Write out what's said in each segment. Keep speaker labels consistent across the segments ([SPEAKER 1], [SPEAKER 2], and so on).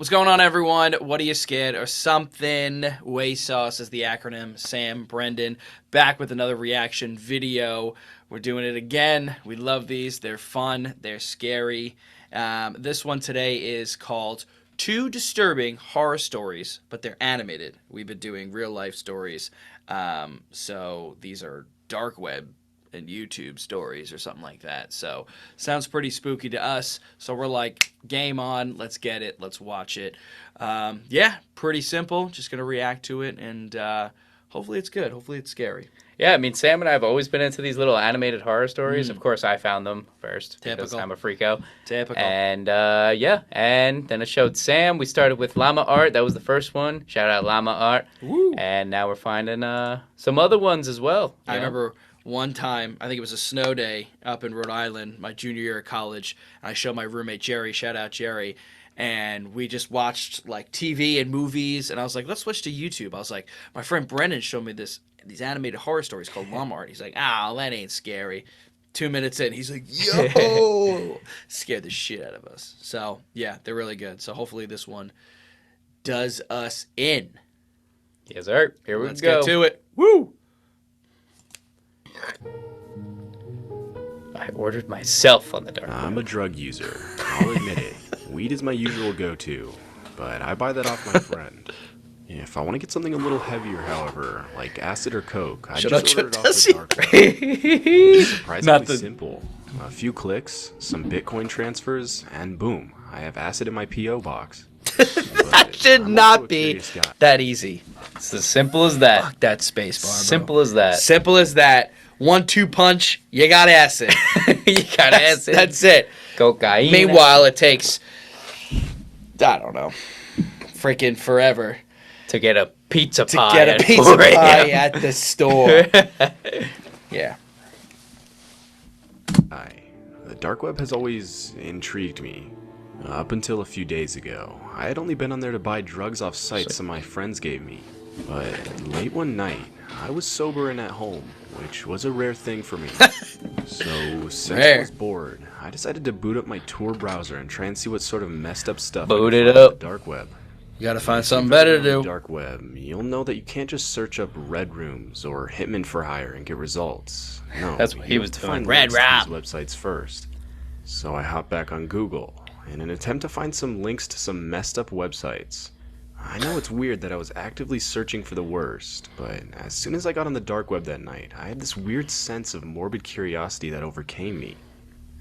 [SPEAKER 1] What's going on, everyone? What are you scared or something? Way Sauce is the acronym. Sam, Brendan, back with another reaction video. We're doing it again. We love these. They're fun. They're scary. This one today is called Two Disturbing Horror Stories, but they're animated. We've been doing real life stories. So these are dark web and YouTube stories or something like that. So sounds pretty spooky to us. So we're like, game on, let's get it, let's watch it. Yeah, pretty simple. Just gonna react to it, and hopefully it's good. Hopefully it's scary.
[SPEAKER 2] Yeah, I mean, Sam and I have always been into these little animated horror stories. Of course, I found them first because
[SPEAKER 1] Typical.
[SPEAKER 2] I'm a freako.
[SPEAKER 1] Typical.
[SPEAKER 2] And yeah, and then it showed Sam. We started with Llama Art. That was the first one. Shout out Llama Art.
[SPEAKER 1] Woo.
[SPEAKER 2] And now we're finding some other ones as well.
[SPEAKER 1] I remember one time, I think it was a snow day up in Rhode Island, my junior year of college, and I showed my roommate Jerry, shout out Jerry, and we just watched like TV and movies, and I was like, let's switch to YouTube. I was like, my friend Brendan showed me these animated horror stories called Llama Art. He's like, that ain't scary. 2 minutes in, he's like, yo! Scared the shit out of us. So, yeah, they're really good. So hopefully this one does us in.
[SPEAKER 2] Yes, sir. Here we
[SPEAKER 1] Let's
[SPEAKER 2] go.
[SPEAKER 1] get to it. Woo!
[SPEAKER 2] I ordered myself on the dark web.
[SPEAKER 3] I'm a drug user. I'll admit it. Weed is my usual go-to, but I buy that off my friend. If I want to get something a little heavier, however, like acid or coke, I just order it off the dark web. It's surprisingly simple. A few clicks, some Bitcoin transfers, and boom, I have acid in my P.O. box.
[SPEAKER 1] That should not be that easy.
[SPEAKER 2] It's as simple as that.
[SPEAKER 1] Fuck that space bar, bro.
[SPEAKER 2] Simple as that.
[SPEAKER 1] Simple as that. 1-2 punch, you got acid.
[SPEAKER 2] You got acid.
[SPEAKER 1] That's it.
[SPEAKER 2] Cocaine.
[SPEAKER 1] Meanwhile, it takes, I don't know, freaking forever
[SPEAKER 2] to get a pizza
[SPEAKER 1] to
[SPEAKER 2] pie.
[SPEAKER 1] get a
[SPEAKER 2] at
[SPEAKER 1] pizza
[SPEAKER 2] 4 a.m.
[SPEAKER 1] pie at the store. Yeah.
[SPEAKER 3] The dark web has always intrigued me. Up until a few days ago, I had only been on there to buy drugs off sites some of my friends gave me. But late one night, I was sober and at home, which was a rare thing for me. So, since I was bored, I decided to boot up my Tor browser and try and see what sort of messed up stuff
[SPEAKER 2] Boot
[SPEAKER 3] I could
[SPEAKER 2] it
[SPEAKER 3] find on
[SPEAKER 2] up.
[SPEAKER 3] the dark web.
[SPEAKER 1] You gotta find something better to do.
[SPEAKER 3] Dark web, you'll know that you can't just search up Red Rooms or Hitman for Hire and get results. No,
[SPEAKER 2] That's what he
[SPEAKER 3] you
[SPEAKER 2] was
[SPEAKER 3] have to
[SPEAKER 2] doing.
[SPEAKER 3] find
[SPEAKER 2] Red
[SPEAKER 3] links to
[SPEAKER 2] Rob.
[SPEAKER 3] these websites first. So I hopped back on Google in an attempt to find some links to some messed up websites. I know it's weird that I was actively searching for the worst, but as soon as I got on the dark web that night, I had this weird sense of morbid curiosity that overcame me.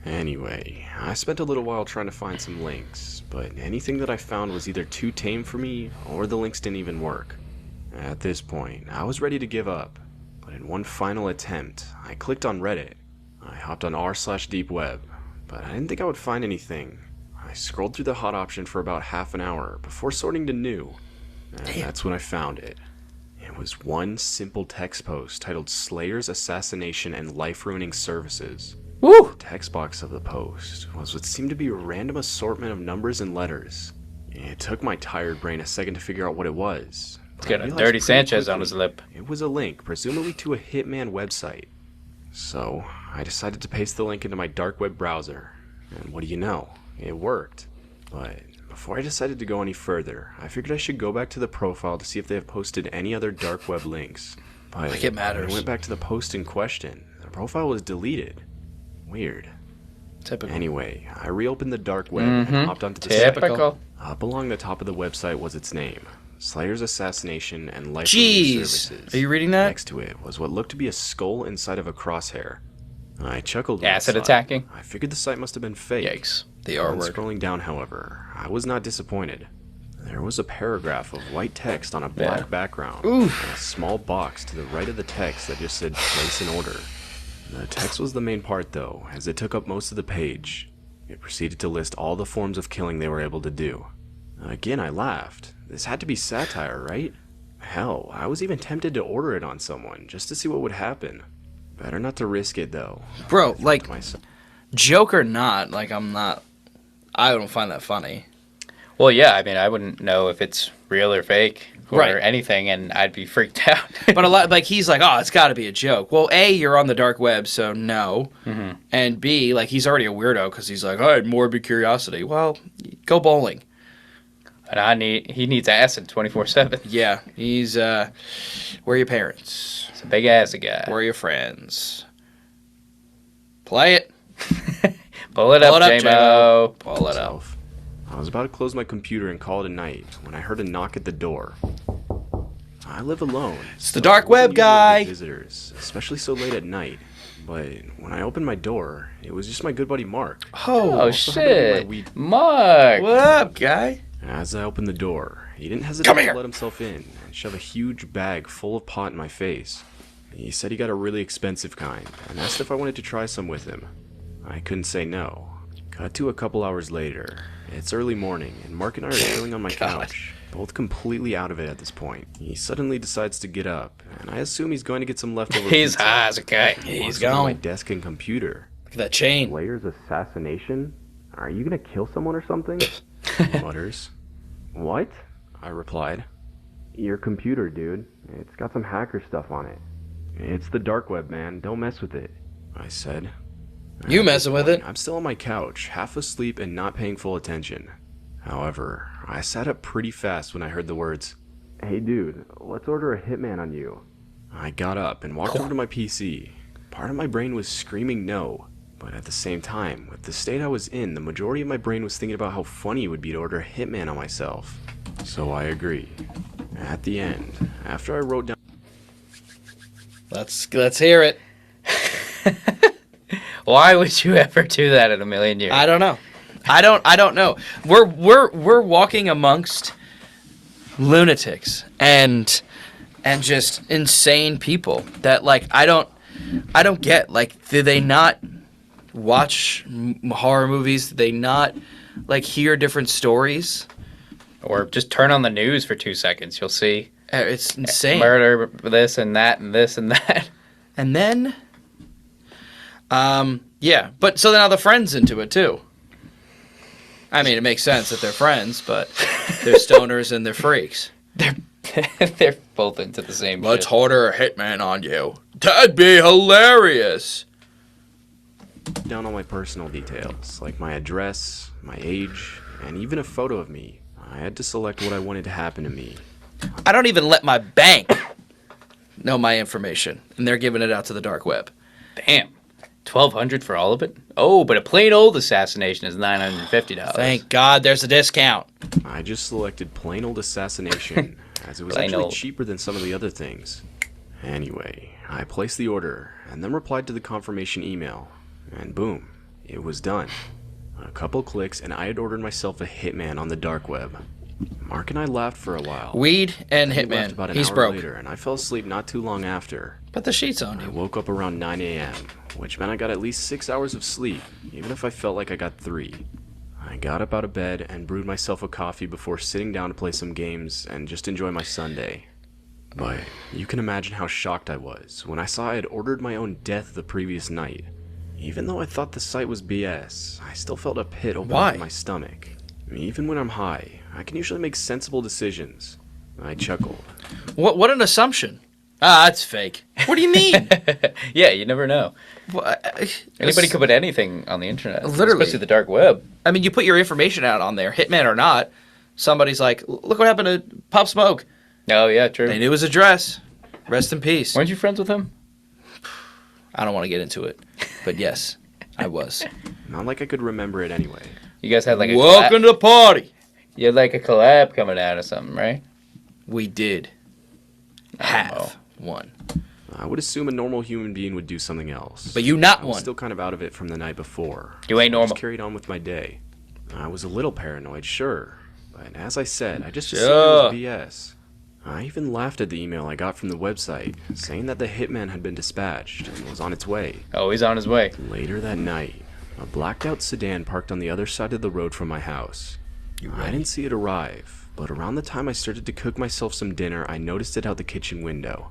[SPEAKER 3] Anyway, I spent a little while trying to find some links, but anything that I found was either too tame for me, or the links didn't even work. At this point, I was ready to give up, but in one final attempt, I clicked on Reddit. I hopped on r/deepweb, but I didn't think I would find anything. I scrolled through the hot option for about half an hour before sorting to new, and that's when I found it. It was one simple text post titled Slayer's Assassination and Life-Ruining Services.
[SPEAKER 2] Woo!
[SPEAKER 3] The text box of the post was what seemed to be a random assortment of numbers and letters. It took my tired brain a second to figure out what it was.
[SPEAKER 2] It's got a Dirty Sanchez on his lip.
[SPEAKER 3] It was a link, presumably to a Hitman website. So, I decided to paste the link into my dark web browser. And what do you know? It worked. But before I decided to go any further, I figured I should go back to the profile to see if they have posted any other dark web links. But
[SPEAKER 1] Like it matters.
[SPEAKER 3] when I went back to the post in question, the profile was deleted. Weird.
[SPEAKER 1] Typical.
[SPEAKER 3] Anyway, I reopened the dark web and hopped onto the
[SPEAKER 2] Typical.
[SPEAKER 3] site. Up along the top of the website was its name, Slayer's Assassination and Life-Ruining Services.
[SPEAKER 1] Are you reading that?
[SPEAKER 3] Next to it was what looked to be a skull inside of a crosshair. I chuckled when
[SPEAKER 2] Acid
[SPEAKER 3] I saw it.
[SPEAKER 2] attacking.
[SPEAKER 3] I figured the site must have been fake.
[SPEAKER 1] Yikes. The
[SPEAKER 3] On
[SPEAKER 1] R word.
[SPEAKER 3] scrolling down, however, I was not disappointed. There was a paragraph of white text on a black background, and a small box to the right of the text that just said place an order. The text was the main part though, as it took up most of the page. It proceeded to list all the forms of killing they were able to do. Again, I laughed. This had to be satire, right? Hell, I was even tempted to order it on someone, just to see what would happen. Better not to risk it though.
[SPEAKER 1] Bro, like,
[SPEAKER 3] To myself.
[SPEAKER 1] joke or not, like, I don't find that funny.
[SPEAKER 2] Well, yeah, I mean, I wouldn't know if it's real or fake or
[SPEAKER 1] Right.
[SPEAKER 2] anything, and I'd be freaked out.
[SPEAKER 1] But a lot, like, he's like, it's got to be a joke. Well, A, you're on the dark web, so no. And B, like, he's already a weirdo because he's like, I had morbid curiosity. Well, go bowling.
[SPEAKER 2] And he needs acid 24/7.
[SPEAKER 1] Yeah, he's where are your parents?
[SPEAKER 2] He's a big assy guy.
[SPEAKER 1] Where are your friends? Play it.
[SPEAKER 2] Pull it up, J-Mo.
[SPEAKER 1] Pull it up.
[SPEAKER 3] I was about to close my computer and call it a night when I heard a knock at the door. I live alone.
[SPEAKER 1] It's the dark web
[SPEAKER 3] usually
[SPEAKER 1] guy.
[SPEAKER 3] get visitors, especially so late at night. But when I opened my door, it was just my good buddy Mark.
[SPEAKER 2] Oh,
[SPEAKER 3] also had to bring my
[SPEAKER 2] shit.
[SPEAKER 3] weed.
[SPEAKER 2] Mark.
[SPEAKER 1] What up, guy?
[SPEAKER 3] As I opened the door, he didn't hesitate
[SPEAKER 1] Come
[SPEAKER 3] to
[SPEAKER 1] here.
[SPEAKER 3] let himself in and shove a huge bag full of pot in my face. He said he got a really expensive kind and asked if I wanted to try some with him. I couldn't say no. Cut to a couple hours later. It's early morning, and Mark and I are chilling on my couch, both completely out of it at this point. He suddenly decides to get up, and I assume he's going to get some leftover
[SPEAKER 2] He's
[SPEAKER 3] pizza.
[SPEAKER 2] high as a kite.
[SPEAKER 1] He's
[SPEAKER 3] Walks over to my
[SPEAKER 1] gone.
[SPEAKER 3] desk and computer.
[SPEAKER 1] Look at that chain.
[SPEAKER 3] Slayer's assassination? Are you gonna kill someone or something? He mutters. What? I replied. Your computer, dude. It's got some hacker stuff on it. It's the dark web, man. Don't mess with it. I said.
[SPEAKER 1] You
[SPEAKER 3] At
[SPEAKER 1] messing
[SPEAKER 3] this
[SPEAKER 1] with
[SPEAKER 3] point,
[SPEAKER 1] it?
[SPEAKER 3] I'm still on my couch, half asleep and not paying full attention. However, I sat up pretty fast when I heard the words, "Hey dude, let's order a hitman on you." I got up and walked over to my PC. Part of my brain was screaming no, but at the same time, with the state I was in, the majority of my brain was thinking about how funny it would be to order a hitman on myself. So I agree. At the end, after I wrote down
[SPEAKER 1] Let's hear it.
[SPEAKER 2] Why would you ever do that in a million years?
[SPEAKER 1] I don't know. I don't know. We're walking amongst lunatics and just insane people that like I don't get. Like, do they not watch horror movies? Do they not like hear different stories?
[SPEAKER 2] Or just turn on the news for 2 seconds. You'll see
[SPEAKER 1] It's insane.
[SPEAKER 2] murder, this and that, and this and that.
[SPEAKER 1] And then, yeah. But so now the friends into it too. I mean, it makes sense that they're friends, but they're stoners and they're freaks.
[SPEAKER 2] They're both into the same
[SPEAKER 1] Let's
[SPEAKER 2] shit.
[SPEAKER 1] order a hitman on you. That'd be hilarious.
[SPEAKER 3] all my personal details, like my address, my age, and even a photo of me. I had to select what I wanted to happen to me.
[SPEAKER 1] I don't even let my bank know my information, and they're giving it out to the dark web.
[SPEAKER 2] Damn. $1,200 for all of it? Oh, but a plain old assassination is $950.
[SPEAKER 1] Thank God there's a discount.
[SPEAKER 3] I just selected plain old assassination, as it was
[SPEAKER 2] Plain
[SPEAKER 3] actually
[SPEAKER 2] old.
[SPEAKER 3] cheaper than some of the other things. Anyway, I placed the order, and then replied to the confirmation email, and boom, it was done. A couple clicks, and I had ordered myself a hitman on the dark web. Mark and I laughed for a while.
[SPEAKER 1] Weed and
[SPEAKER 3] He left
[SPEAKER 1] hitman.
[SPEAKER 3] about an
[SPEAKER 1] He's
[SPEAKER 3] hour
[SPEAKER 1] broke.
[SPEAKER 3] later, and I fell asleep not too long after.
[SPEAKER 1] Put the sheets on
[SPEAKER 3] I
[SPEAKER 1] you.
[SPEAKER 3] woke up around 9 a.m., which meant I got at least 6 hours of sleep, even if I felt like I got 3. I got up out of bed and brewed myself a coffee before sitting down to play some games and just enjoy my Sunday. But you can imagine how shocked I was when I saw I had ordered my own death the previous night. Even though I thought the site was BS, I still felt a pit open
[SPEAKER 1] Why?
[SPEAKER 3] up in my stomach. Even when I'm high, I can usually make sensible decisions. I chuckled.
[SPEAKER 1] What an assumption. Ah, that's fake. What do you mean?
[SPEAKER 2] Yeah, you never know.
[SPEAKER 1] What-
[SPEAKER 2] Anybody could put anything on the internet.
[SPEAKER 1] Literally.
[SPEAKER 2] Especially the dark web.
[SPEAKER 1] I mean, you put your information out on there, hitman or not. Somebody's like, look what happened to Pop Smoke.
[SPEAKER 2] Oh, yeah, true.
[SPEAKER 1] They knew his address. Rest in peace.
[SPEAKER 2] Weren't you friends with him?
[SPEAKER 1] I don't want to get into it, but yes, I was.
[SPEAKER 3] Not like I could remember it anyway.
[SPEAKER 2] You guys had like a
[SPEAKER 1] Welcome to the party.
[SPEAKER 2] You had like a collab coming out or something, right?
[SPEAKER 1] We did have one,
[SPEAKER 3] I would assume a normal human being would do something else.
[SPEAKER 1] but you not
[SPEAKER 3] I was
[SPEAKER 1] one.
[SPEAKER 3] still kind of out of it from the night before.
[SPEAKER 2] You ain't
[SPEAKER 3] so I
[SPEAKER 2] normal.
[SPEAKER 3] just carried on with my day. I was a little paranoid, sure, but as I said, I just assumed
[SPEAKER 1] Sure.
[SPEAKER 3] it was BS. I even laughed at the email I got from the website, saying that the hitman had been dispatched and was on its way.
[SPEAKER 2] Oh, he's on his way.
[SPEAKER 3] Later that night, a blacked-out sedan parked on the other side of the road from my house. I didn't see it arrive, but around the time I started to cook myself some dinner, I noticed it out the kitchen window.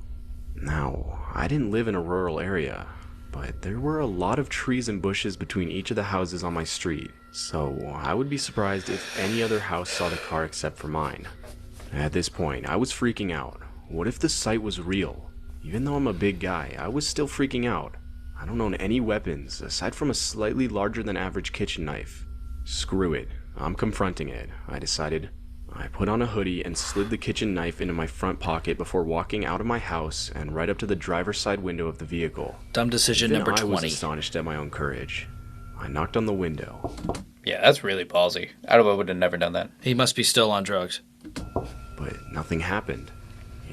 [SPEAKER 3] Now, I didn't live in a rural area, but there were a lot of trees and bushes between each of the houses on my street, so I would be surprised if any other house saw the car except for mine. At this point, I was freaking out. What if the site was real? Even though I'm a big guy, I was still freaking out. I don't own any weapons, aside from a slightly larger than average kitchen knife. Screw it. I'm confronting it, I decided. I put on a hoodie and slid the kitchen knife into my front pocket before walking out of my house and right up to the driver's side window of the vehicle.
[SPEAKER 1] Dumb decision
[SPEAKER 3] Even
[SPEAKER 1] number
[SPEAKER 3] I was
[SPEAKER 1] 20.
[SPEAKER 3] astonished at my own courage. I knocked on the window.
[SPEAKER 2] Yeah, that's really ballsy. I would have never done that.
[SPEAKER 1] He must be still on drugs.
[SPEAKER 3] But nothing happened.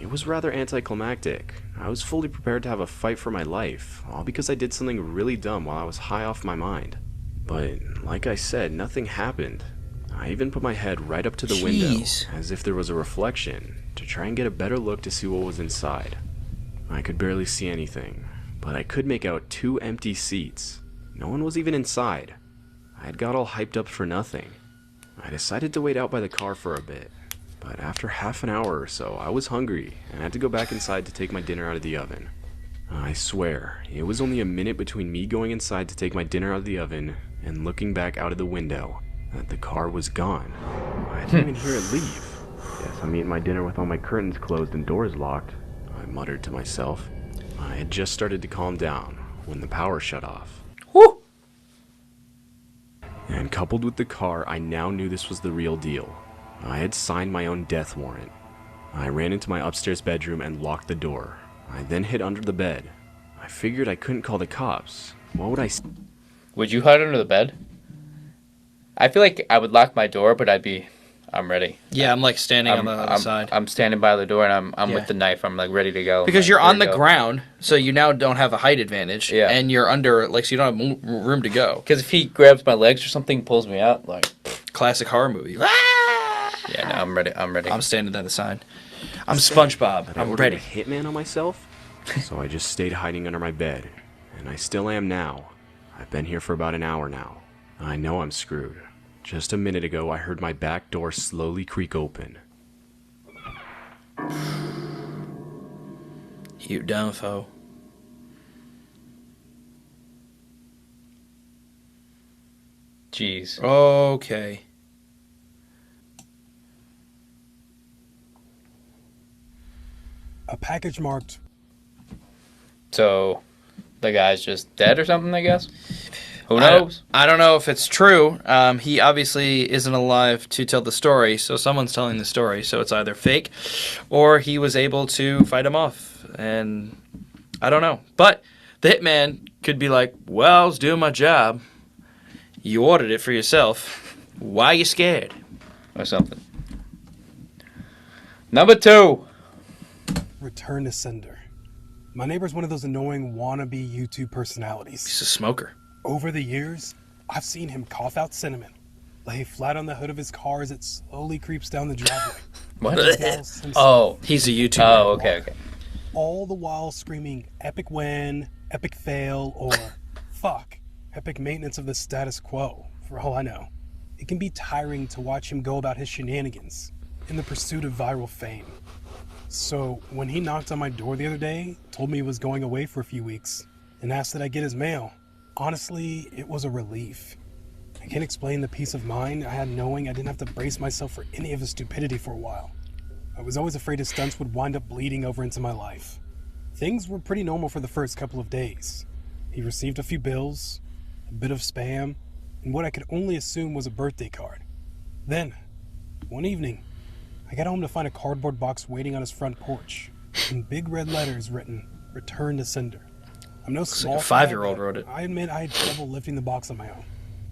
[SPEAKER 3] It was rather anticlimactic. I was fully prepared to have a fight for my life, all because I did something really dumb while I was high off my mind. But, like I said, nothing happened. I even put my head right up to the window, as if there was a reflection, to try and get a better look to see what was inside. I could barely see anything, but I could make out 2 empty seats. No one was even inside. I had got all hyped up for nothing. I decided to wait out by the car for a bit, but after half an hour or so, I was hungry and had to go back inside to take my dinner out of the oven. I swear, it was only a minute between me going inside to take my dinner out of the oven and looking back out of the window that the car was gone. I didn't even hear it leave. Guess I'm eating my dinner with all my curtains closed and doors locked, I muttered to myself. I had just started to calm down when the power shut off.
[SPEAKER 1] Woo!
[SPEAKER 3] And coupled with the car, I now knew this was the real deal. I had signed my own death warrant. I ran into my upstairs bedroom and locked the door. I then hid under the bed. I figured I couldn't call the cops. What would I...
[SPEAKER 2] Would you hide under the bed? I feel like I would lock my door, but I'm ready.
[SPEAKER 1] Yeah, I'm like standing on the other side.
[SPEAKER 2] I'm standing by the door and I'm
[SPEAKER 1] Yeah.
[SPEAKER 2] with the knife. I'm like ready to go.
[SPEAKER 1] Because
[SPEAKER 2] like,
[SPEAKER 1] you're on
[SPEAKER 2] ready
[SPEAKER 1] the
[SPEAKER 2] to go.
[SPEAKER 1] ground, so you now don't have a height advantage.
[SPEAKER 2] Yeah.
[SPEAKER 1] And you're under, like, so you don't have room to go.
[SPEAKER 2] Because if he grabs my legs or something, pulls me out, like,
[SPEAKER 1] Classic horror movie. Ah!
[SPEAKER 2] yeah, no, I'm ready. I'm ready.
[SPEAKER 1] I'm standing at the side. I'm SpongeBob.
[SPEAKER 3] I
[SPEAKER 1] I'm
[SPEAKER 3] ordered
[SPEAKER 1] ready.
[SPEAKER 3] a hitman on myself? So I just stayed hiding under my bed. And I still am now. I've been here for about an hour now. I know I'm screwed. Just a minute ago, I heard my back door slowly creak open.
[SPEAKER 1] You dumb foe.
[SPEAKER 2] Jeez.
[SPEAKER 1] Okay.
[SPEAKER 4] A package marked
[SPEAKER 2] So, the guy's just dead or something, I guess? Who knows?
[SPEAKER 1] I don't know if it's true. He obviously isn't alive to tell the story, so someone's telling the story. So it's either fake, or he was able to fight him off. And I don't know. But the hitman could be like, well, I was doing my job. You ordered it for yourself. Why are you scared?
[SPEAKER 2] Or something. Number 2.
[SPEAKER 4] Return to Sender. My neighbor's one of those annoying wannabe YouTube personalities.
[SPEAKER 1] He's a smoker.
[SPEAKER 4] Over the years, I've seen him cough out cinnamon, lay flat on the hood of his car as it slowly creeps down the driveway.
[SPEAKER 2] What?
[SPEAKER 4] Smells himself,
[SPEAKER 2] Oh.
[SPEAKER 1] He's a YouTuber.
[SPEAKER 2] Oh, okay.
[SPEAKER 4] all the while screaming epic win, epic fail, or fuck, epic maintenance of the status quo, for all I know. It can be tiring to watch him go about his shenanigans in the pursuit of viral fame. So when he knocked on my door the other day, told me he was going away for a few weeks, and asked that I get his mail, honestly, it was a relief. I can't explain the peace of mind I had knowing I didn't have to brace myself for any of his stupidity for a while. I was always afraid his stunts would wind up bleeding over into my life. Things were pretty normal for the first couple of days. He received a few bills, a bit of spam, and what I could only assume was a birthday card. Then, one evening, I got home to find a cardboard box waiting on his front porch, in big red letters written, "Return to Sender." I'm no small
[SPEAKER 1] like a
[SPEAKER 4] guy,
[SPEAKER 1] 5-year-old
[SPEAKER 4] but
[SPEAKER 1] wrote it.
[SPEAKER 4] I admit I had trouble lifting the box on my own.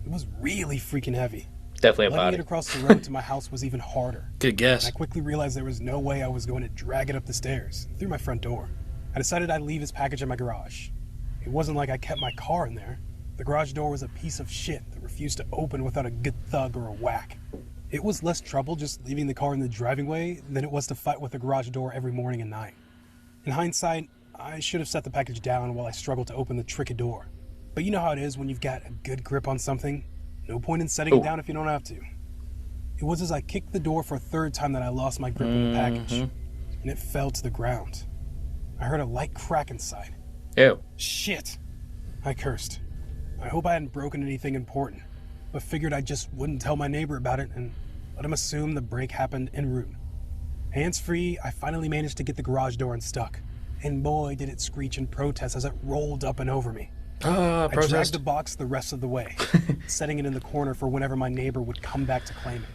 [SPEAKER 4] It was really freaking heavy.
[SPEAKER 2] Definitely a
[SPEAKER 4] Letting
[SPEAKER 2] body.
[SPEAKER 4] it across the road to my house was even harder.
[SPEAKER 1] Good guess.
[SPEAKER 4] I quickly realized there was no way I was going to drag it up the stairs, through my front door. I decided I'd leave his package in my garage. It wasn't like I kept my car in there. The garage door was a piece of shit that refused to open without a good thug or a whack. It was less trouble just leaving the car in the driving way than it was to fight with the garage door every morning and night. In hindsight, I should have set the package down while I struggled to open the tricky door. But you know how it is when you've got a good grip on something? No point in setting it down if you don't have to. It was as I kicked the door for a third time that I lost my grip on the package, and it fell to the ground. I heard a light crack inside.
[SPEAKER 2] Ew.
[SPEAKER 4] Shit! I cursed. I hope I hadn't broken anything important, but figured I just wouldn't tell my neighbor about it and let him assume the break happened en route. Hands-free, I finally managed to get the garage door unstuck, and boy did it screech in protest as it rolled up and over me. I dragged the box the rest of the way, setting it in the corner for whenever my neighbor would come back to claim it.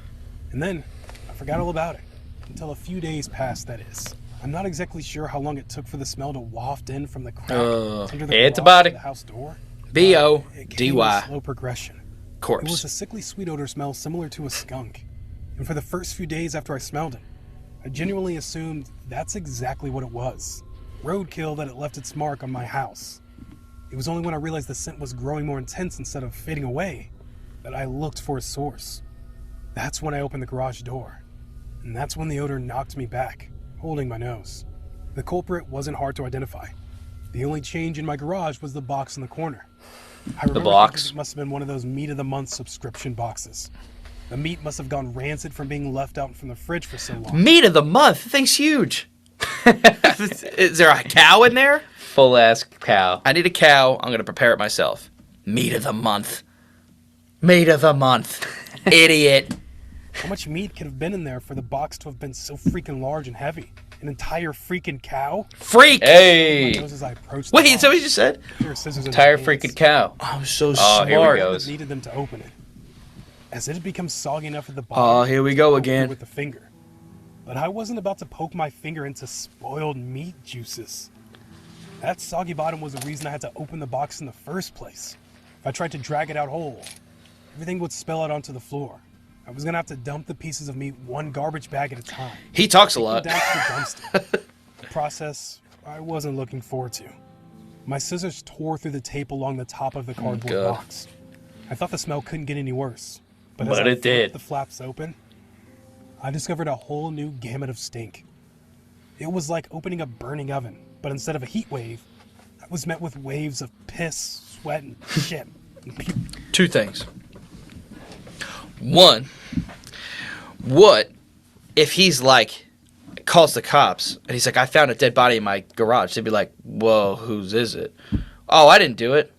[SPEAKER 4] And then, I forgot all about it. Until a few days passed, that is. I'm not exactly sure how long it took for the smell to waft in from the crack under the
[SPEAKER 2] it's
[SPEAKER 4] garage
[SPEAKER 2] about
[SPEAKER 4] to
[SPEAKER 2] it.
[SPEAKER 4] the house door. It came in
[SPEAKER 1] B-O-D-Y.
[SPEAKER 4] slow progression. It was
[SPEAKER 1] Corpse.
[SPEAKER 4] a sickly sweet odor smell similar to a skunk. And for the first few days after I smelled it, I genuinely assumed that's exactly what it was. Roadkill that it left its mark on my house. It was only when I realized the scent was growing more intense instead of fading away that I looked for a source. That's when I opened the garage door. And that's when the odor knocked me back, holding my nose. The culprit wasn't hard to identify. The only change in my garage was the box in the corner. I remember
[SPEAKER 2] box.
[SPEAKER 4] thinking it must have been one of those meat of the month subscription boxes. The meat must have gone rancid from being left out from the fridge for so long.
[SPEAKER 1] Meat of the month. The thing's huge. Is there a cow in there?
[SPEAKER 2] Full ass cow.
[SPEAKER 1] I need a cow. I'm going to prepare it myself. Meat of the month. Meat of the month. Idiot.
[SPEAKER 4] How much meat could have been in there for the box to have been so freaking large and heavy? An entire freaking cow?
[SPEAKER 1] Freak.
[SPEAKER 4] My
[SPEAKER 2] Hey,
[SPEAKER 4] nose as I approached the
[SPEAKER 1] Wait,
[SPEAKER 4] box.
[SPEAKER 1] is that what you just said?
[SPEAKER 4] There were scissors in
[SPEAKER 2] entire
[SPEAKER 4] my hands.
[SPEAKER 2] freaking cow.
[SPEAKER 1] I'm so
[SPEAKER 2] Oh,
[SPEAKER 1] smart.
[SPEAKER 2] here we
[SPEAKER 4] I
[SPEAKER 2] go.
[SPEAKER 4] would have needed them to open it. As it had become soggy enough at the
[SPEAKER 1] Oh,
[SPEAKER 4] bottom.
[SPEAKER 1] here we go
[SPEAKER 4] I poked it
[SPEAKER 1] again.
[SPEAKER 4] with the finger. But I wasn't about to poke my finger into spoiled meat juices. That soggy bottom was the reason I had to open the box in the first place. If I tried to drag it out whole, everything would spill out onto the floor. I was gonna have to dump the pieces of meat one garbage bag at a time.
[SPEAKER 1] He talks a
[SPEAKER 4] Take them
[SPEAKER 1] lot.
[SPEAKER 4] down to the dumpster. A process I wasn't looking forward to. My scissors tore through the tape along the top of the cardboard
[SPEAKER 1] God.
[SPEAKER 4] box. I thought the smell couldn't get any worse. But
[SPEAKER 2] But
[SPEAKER 4] as I
[SPEAKER 2] it did.
[SPEAKER 4] flipped the flaps open, I discovered a whole new gamut of stink. It was like opening a burning oven, but instead of a heat wave, I was met with waves of piss, sweat, and shit. And puke.
[SPEAKER 1] Two things. One, what if he's like, calls the cops and he's like, I found a dead body in my garage? They'd be like, whoa, whose is it? Oh, I didn't do it.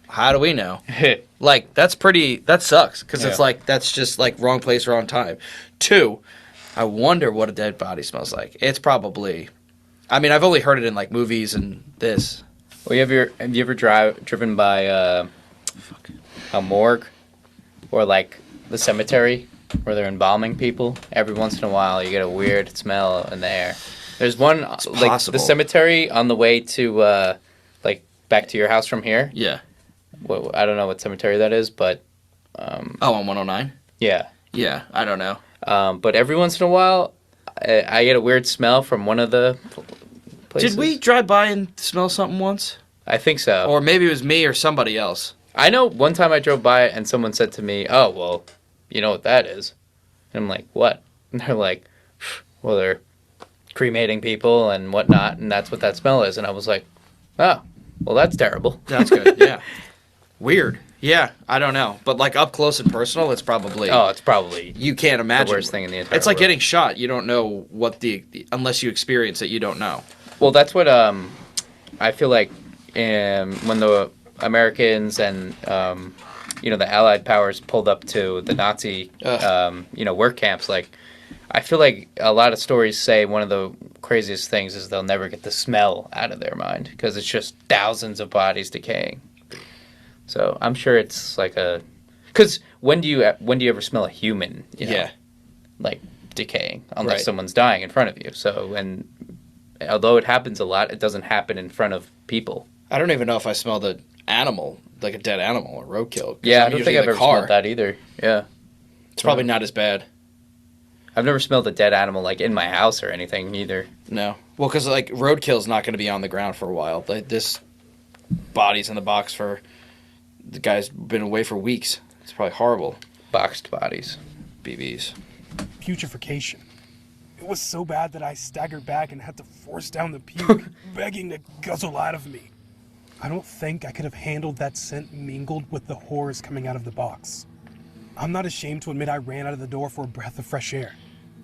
[SPEAKER 1] How do we know? Like, that sucks because it's
[SPEAKER 2] Yeah.
[SPEAKER 1] like, that's just like wrong place, wrong time. Two, I wonder what a dead body smells like. It's probably, I mean, I've only heard it in like movies and this.
[SPEAKER 2] Well, have you ever driven by a morgue or like the cemetery where they're embalming people? Every once in a while, you get a weird smell in the air. There's one like
[SPEAKER 1] possible.
[SPEAKER 2] the cemetery on the way to like back to your house from here.
[SPEAKER 1] Yeah.
[SPEAKER 2] Well, I don't know what cemetery that is, but
[SPEAKER 1] Oh, on 109?
[SPEAKER 2] yeah.
[SPEAKER 1] Yeah, I don't know.
[SPEAKER 2] But every once in a while, I get a weird smell from one of the places.
[SPEAKER 1] Did we drive by and smell something once?
[SPEAKER 2] I think so.
[SPEAKER 1] Or maybe it was me or somebody else.
[SPEAKER 2] I know one time I drove by and someone said to me, "Oh, well, you know what that is?" And I'm like, "What?" And they're like, "Well, they're cremating people and whatnot, and that's what that smell is." And I was like, "Oh, well, that's terrible."
[SPEAKER 1] That's good, yeah. Weird. Yeah, I don't know. But like up close and personal, it's probably...
[SPEAKER 2] Oh, it's probably
[SPEAKER 1] you can't imagine.
[SPEAKER 2] the worst thing in the entire
[SPEAKER 1] It's like
[SPEAKER 2] world.
[SPEAKER 1] getting shot. You don't know what unless you experience it, you don't know.
[SPEAKER 2] Well, that's what I feel like when the Americans and the Allied powers pulled up to the Nazi work camps. Like, I feel like a lot of stories say one of the craziest things is they'll never get the smell out of their mind because it's just thousands of bodies decaying. So I'm sure it's like because when do you ever smell a human? You know,
[SPEAKER 1] Yeah.
[SPEAKER 2] like decaying unless
[SPEAKER 1] Right.
[SPEAKER 2] someone's dying in front of you. So although it happens a lot, it doesn't happen in front of people.
[SPEAKER 1] I don't even know if I smelled an animal, like a dead animal or roadkill. 'cause
[SPEAKER 2] Yeah,
[SPEAKER 1] I'm
[SPEAKER 2] I don't
[SPEAKER 1] usually
[SPEAKER 2] think
[SPEAKER 1] in
[SPEAKER 2] I've
[SPEAKER 1] the
[SPEAKER 2] ever
[SPEAKER 1] car.
[SPEAKER 2] smelled that either. Yeah.
[SPEAKER 1] It's probably not as bad.
[SPEAKER 2] I've never smelled a dead animal like in my house or anything either.
[SPEAKER 1] No. Well, because like roadkill's not going to be on the ground for a while. Like this body's in the box for the guy's been away for weeks. It's probably horrible.
[SPEAKER 2] Boxed bodies.
[SPEAKER 1] BBs.
[SPEAKER 4] Putrefaction. It was so bad that I staggered back and had to force down the puke, begging to guzzle out of me. I don't think I could have handled that scent mingled with the horrors coming out of the box. I'm not ashamed to admit I ran out of the door for a breath of fresh air,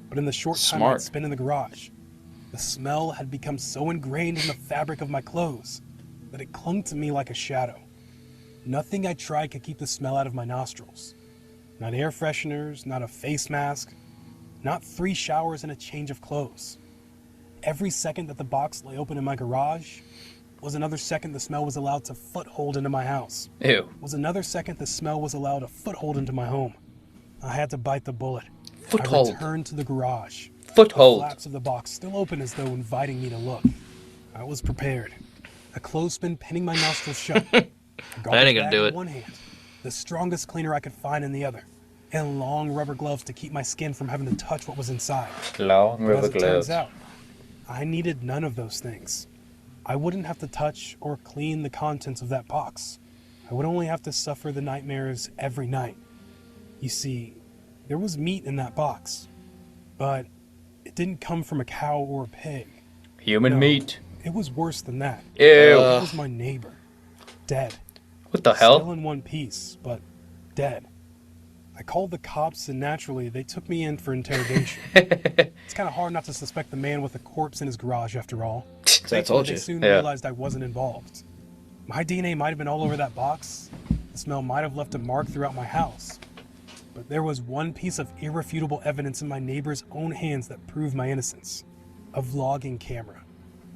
[SPEAKER 4] but in the short time
[SPEAKER 1] Smart.
[SPEAKER 4] I'd spent in the garage, the smell had become so ingrained in the fabric of my clothes that it clung to me like a shadow. Nothing I tried could keep the smell out of my nostrils. Not air fresheners, not a face mask, not 3 showers and a change of clothes. Every second that the box lay open in my garage was another second the smell was allowed to foothold into my house.
[SPEAKER 2] Ew.
[SPEAKER 4] Was another second the smell was allowed a foothold into my home. I had to bite the bullet. I
[SPEAKER 2] Foothold.
[SPEAKER 4] returned to the garage. The
[SPEAKER 2] Foothold.
[SPEAKER 4] flaps of the box still open as though inviting me to look. I was prepared. A clothespin pinning my nostrils shut. A garbage
[SPEAKER 1] ain't gonna
[SPEAKER 4] bag
[SPEAKER 1] do
[SPEAKER 4] in
[SPEAKER 1] it.
[SPEAKER 4] one hand, the strongest cleaner I could find in the other, and long rubber gloves to keep my skin from having to touch what was inside.
[SPEAKER 2] Long
[SPEAKER 4] But as
[SPEAKER 2] rubber
[SPEAKER 4] it turns
[SPEAKER 2] gloves.
[SPEAKER 4] out, I needed none of those things. I wouldn't have to touch or clean the contents of that box. I would only have to suffer the nightmares every night. You see, there was meat in that box, but it didn't come from a cow or a pig.
[SPEAKER 2] Human
[SPEAKER 4] No.
[SPEAKER 2] meat.
[SPEAKER 4] It was worse than that.
[SPEAKER 2] Ew.
[SPEAKER 4] It was my neighbor. Dead.
[SPEAKER 2] What the
[SPEAKER 4] Still
[SPEAKER 2] hell?
[SPEAKER 4] in one piece, but dead. I called the cops and naturally they took me in for interrogation. It's kind of hard not to suspect the man with a corpse in his garage after all.
[SPEAKER 1] I
[SPEAKER 4] Thankfully,
[SPEAKER 1] told
[SPEAKER 4] they
[SPEAKER 1] you.
[SPEAKER 4] soon
[SPEAKER 2] Yeah.
[SPEAKER 4] realized I wasn't involved. My DNA might have been all over that box. The smell might have left a mark throughout my house. But there was one piece of irrefutable evidence in my neighbor's own hands that proved my innocence. A vlogging camera.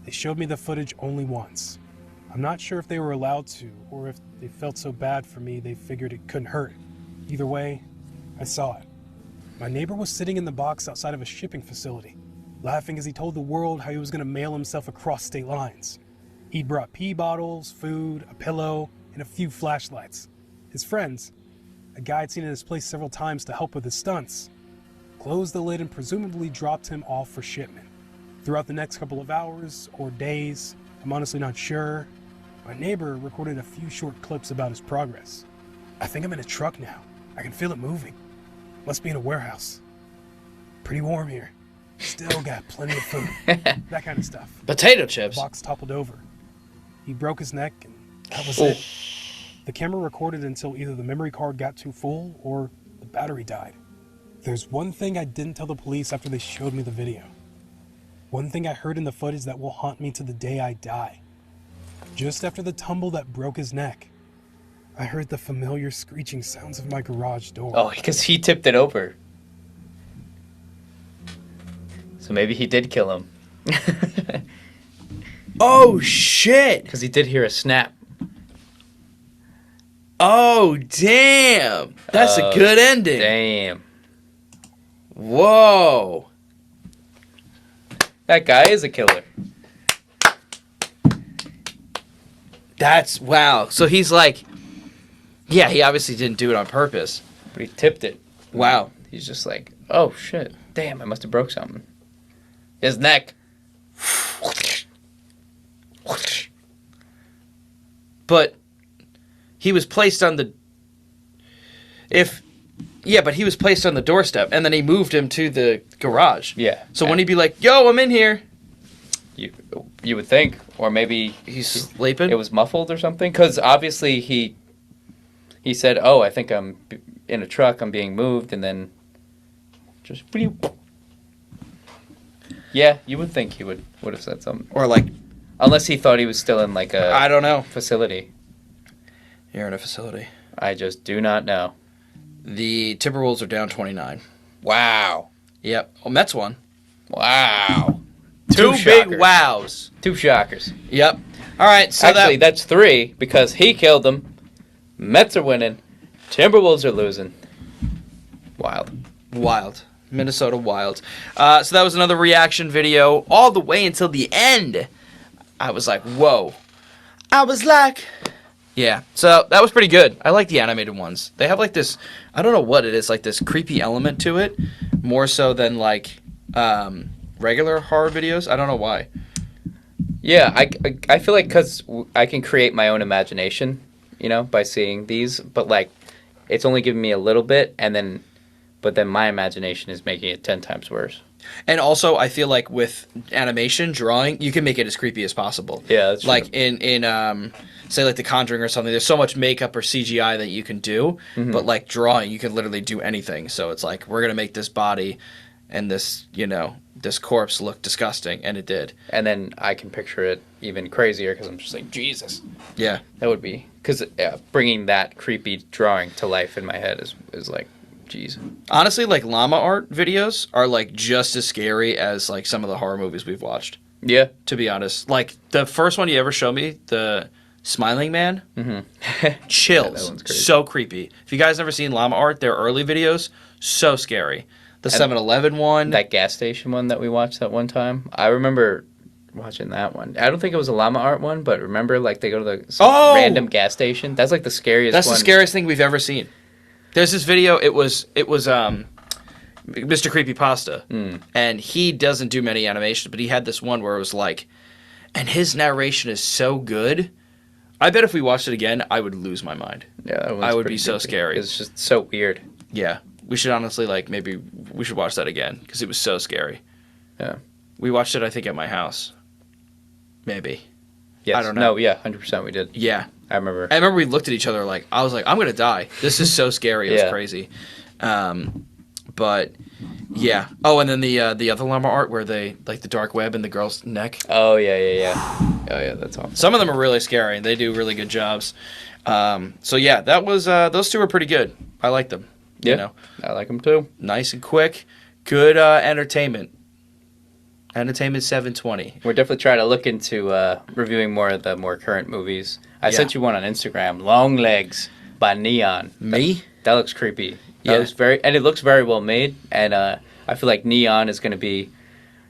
[SPEAKER 4] They showed me the footage only once. I'm not sure if they were allowed to, or if they felt so bad for me they figured it couldn't hurt. Either way, I saw it. My neighbor was sitting in the box outside of a shipping facility, laughing as he told the world how he was going to mail himself across state lines. He'd brought pee bottles, food, a pillow, and a few flashlights. His friends, a guy I'd seen in his place several times to help with his stunts, closed the lid and presumably dropped him off for shipment. Throughout the next couple of hours or days, I'm honestly not sure, my neighbor recorded a few short clips about his progress. I think I'm in a truck now. I can feel it moving. Must be in a warehouse. Pretty warm here. Still got plenty of food. That kind of stuff.
[SPEAKER 1] Potato
[SPEAKER 4] The
[SPEAKER 1] chips.
[SPEAKER 4] box toppled over. He broke his neck and that was
[SPEAKER 2] Oh.
[SPEAKER 4] it. The camera recorded until either the memory card got too full or the battery died. There's one thing I didn't tell the police after they showed me the video. One thing I heard in the footage that will haunt me to the day I die. Just after the tumble that broke his neck, I heard the familiar screeching sounds of my garage door.
[SPEAKER 2] Oh, because he tipped it over. So maybe he did kill him.
[SPEAKER 1] Oh shit!
[SPEAKER 2] Because he did hear a snap.
[SPEAKER 1] Oh damn! That's a good ending.
[SPEAKER 2] Damn.
[SPEAKER 1] Whoa!
[SPEAKER 2] That guy is a killer.
[SPEAKER 1] That's wow. So he's like, yeah, he obviously didn't do it on purpose.
[SPEAKER 2] But he tipped it.
[SPEAKER 1] Wow.
[SPEAKER 2] He's just like, oh shit. Damn, I must have broke something. His neck.
[SPEAKER 1] But he was placed on the but he was placed on the doorstep and then he moved him to the garage.
[SPEAKER 2] Yeah.
[SPEAKER 1] So when he'd be like, "Yo, I'm in here."
[SPEAKER 2] You would think, or maybe
[SPEAKER 1] He's sleeping.
[SPEAKER 2] it was muffled or something. Because obviously he said, "Oh, I think I'm in a truck. I'm being moved," and then just yeah, you would think he would have said something,
[SPEAKER 1] or like,
[SPEAKER 2] unless he thought he was still in like
[SPEAKER 1] I
[SPEAKER 2] a
[SPEAKER 1] don't know.
[SPEAKER 2] facility.
[SPEAKER 1] You're in a facility.
[SPEAKER 2] I just do not know.
[SPEAKER 1] The Timberwolves are down 29.
[SPEAKER 2] Wow,
[SPEAKER 1] Yep. Oh, Mets won.
[SPEAKER 2] wow,
[SPEAKER 1] Two big
[SPEAKER 2] shockers.
[SPEAKER 1] wows.
[SPEAKER 2] 2 shockers.
[SPEAKER 1] Yep. All right. So
[SPEAKER 2] Actually, that's 3 because he killed them. Mets are winning. Timberwolves are losing. Wild.
[SPEAKER 1] Wild. Minnesota Wild. So that was another reaction video all the way until the end. I was like, whoa. I was like... Yeah, so that was pretty good. I like the animated ones. They have like this, I don't know what it is, like this creepy element to it, more so than like regular horror videos. I don't know why.
[SPEAKER 2] Yeah, I feel like because I can create my own imagination, you know, by seeing these, but like it's only giving me a little bit, but then my imagination is making it 10 times worse.
[SPEAKER 1] And also, I feel like with animation, drawing, you can make it as creepy as possible.
[SPEAKER 2] Yeah, that's true.
[SPEAKER 1] Like in say like The Conjuring or something, there's so much makeup or CGI that you can do, but like drawing, you can literally do anything. So it's like, we're going to make this body and this, this corpse look disgusting, and it did.
[SPEAKER 2] And then I can picture it even crazier because I'm just like, Jesus.
[SPEAKER 1] Yeah.
[SPEAKER 2] That would be, because bringing that creepy drawing to life in my head is like, jeez.
[SPEAKER 1] Honestly, like llama art videos are like just as scary as like some of the horror movies we've watched,
[SPEAKER 2] Yeah.
[SPEAKER 1] to be honest. Like the first one you ever showed me, the Smiling Man, chills.
[SPEAKER 2] that one's crazy.
[SPEAKER 1] So creepy. If you guys never seen llama art, their early videos, so scary. The 7-Eleven one.
[SPEAKER 2] That gas station one that we watched that one time. I remember watching that one. I don't think it was a llama art one, but remember, like, they go to some random gas station. That's like the scariest.
[SPEAKER 1] That's
[SPEAKER 2] one.
[SPEAKER 1] the scariest thing we've ever seen. There's this video. It was Mr. Creepypasta, and he doesn't do many animations, but he had this one where it was like, and his narration is so good. I bet if we watched it again, I would lose my mind.
[SPEAKER 2] Yeah, that one's
[SPEAKER 1] I would
[SPEAKER 2] pretty
[SPEAKER 1] be so
[SPEAKER 2] creepy.
[SPEAKER 1] scary.
[SPEAKER 2] It's just so weird.
[SPEAKER 1] Yeah, we should honestly maybe we should watch that again because it was so scary.
[SPEAKER 2] Yeah,
[SPEAKER 1] we watched it I think at my house. Maybe.
[SPEAKER 2] yes.
[SPEAKER 1] I don't know.
[SPEAKER 2] No, yeah, 100% we did.
[SPEAKER 1] Yeah,
[SPEAKER 2] I remember.
[SPEAKER 1] I remember we looked at each other like I was like I'm gonna die. This is so scary. It was
[SPEAKER 2] Yeah.
[SPEAKER 1] crazy. But yeah. Oh, and then the other llama art where they like the dark web in the girl's neck.
[SPEAKER 2] Oh yeah. Oh yeah, that's awesome.
[SPEAKER 1] Some of them are really scary, and they do really good jobs. So yeah, that was those two were pretty good. I like them.
[SPEAKER 2] Yeah,
[SPEAKER 1] You know,
[SPEAKER 2] I like them too.
[SPEAKER 1] nice and quick, good entertainment. Entertainment 720.
[SPEAKER 2] We're definitely trying to look into reviewing more of the more current movies. I
[SPEAKER 1] Yeah.
[SPEAKER 2] sent you one on Instagram, Long Legs by Neon.
[SPEAKER 1] Me?
[SPEAKER 2] That looks creepy.
[SPEAKER 1] Yeah.
[SPEAKER 2] That was and it looks very well made. And I feel like Neon is going to be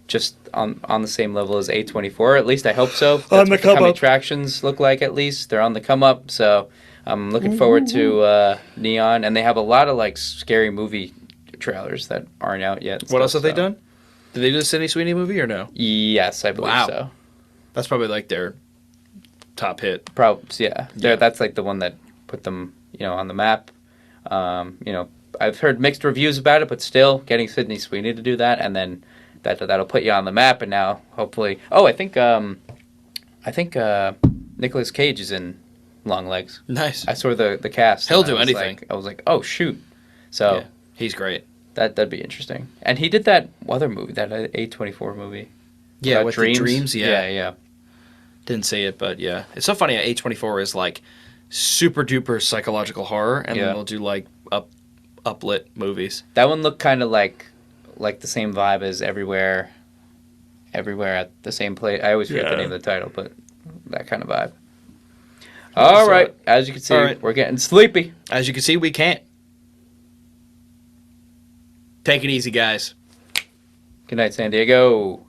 [SPEAKER 2] just on the same level as A24. At least I hope so. That's
[SPEAKER 1] On the
[SPEAKER 2] what
[SPEAKER 1] come
[SPEAKER 2] coming
[SPEAKER 1] up.
[SPEAKER 2] attractions look like. At least they're on the come up. So I'm looking forward to Neon. And they have a lot of like scary movie trailers that aren't out yet. and
[SPEAKER 1] What else
[SPEAKER 2] stuff,
[SPEAKER 1] have they
[SPEAKER 2] so-
[SPEAKER 1] done? Did they do the Sydney Sweeney movie or no?
[SPEAKER 2] Yes, I believe
[SPEAKER 1] Wow.
[SPEAKER 2] so.
[SPEAKER 1] That's probably like their top hit.
[SPEAKER 2] Probably, yeah.
[SPEAKER 1] Yeah.
[SPEAKER 2] That's like the one that put them, on the map. I've heard mixed reviews about it, but still, getting Sydney Sweeney to do that, and then that'll put you on the map. And now, hopefully, I think Nicolas Cage is in Long Legs.
[SPEAKER 1] Nice.
[SPEAKER 2] I saw the cast.
[SPEAKER 1] He'll
[SPEAKER 2] and
[SPEAKER 1] do
[SPEAKER 2] I was
[SPEAKER 1] anything.
[SPEAKER 2] I was like, oh shoot! So
[SPEAKER 1] Yeah, he's great.
[SPEAKER 2] that'd be interesting. And he did that other movie, that A24 movie.
[SPEAKER 1] Yeah,
[SPEAKER 2] about
[SPEAKER 1] with the dreams. Yeah.
[SPEAKER 2] yeah.
[SPEAKER 1] Didn't see it, but yeah. It's so funny. A24 is like super duper psychological horror, and
[SPEAKER 2] Yeah.
[SPEAKER 1] then they'll do like uplit movies.
[SPEAKER 2] That one looked kind of like the same vibe as Everywhere at the same place. I always forget the
[SPEAKER 1] Yeah.
[SPEAKER 2] name of the title, but that kind of vibe. All
[SPEAKER 1] saw
[SPEAKER 2] right,
[SPEAKER 1] it.
[SPEAKER 2] as you can see,
[SPEAKER 1] All right.
[SPEAKER 2] we're getting sleepy.
[SPEAKER 1] As you can see, we can't. Take it easy, guys.
[SPEAKER 2] Good night, San Diego.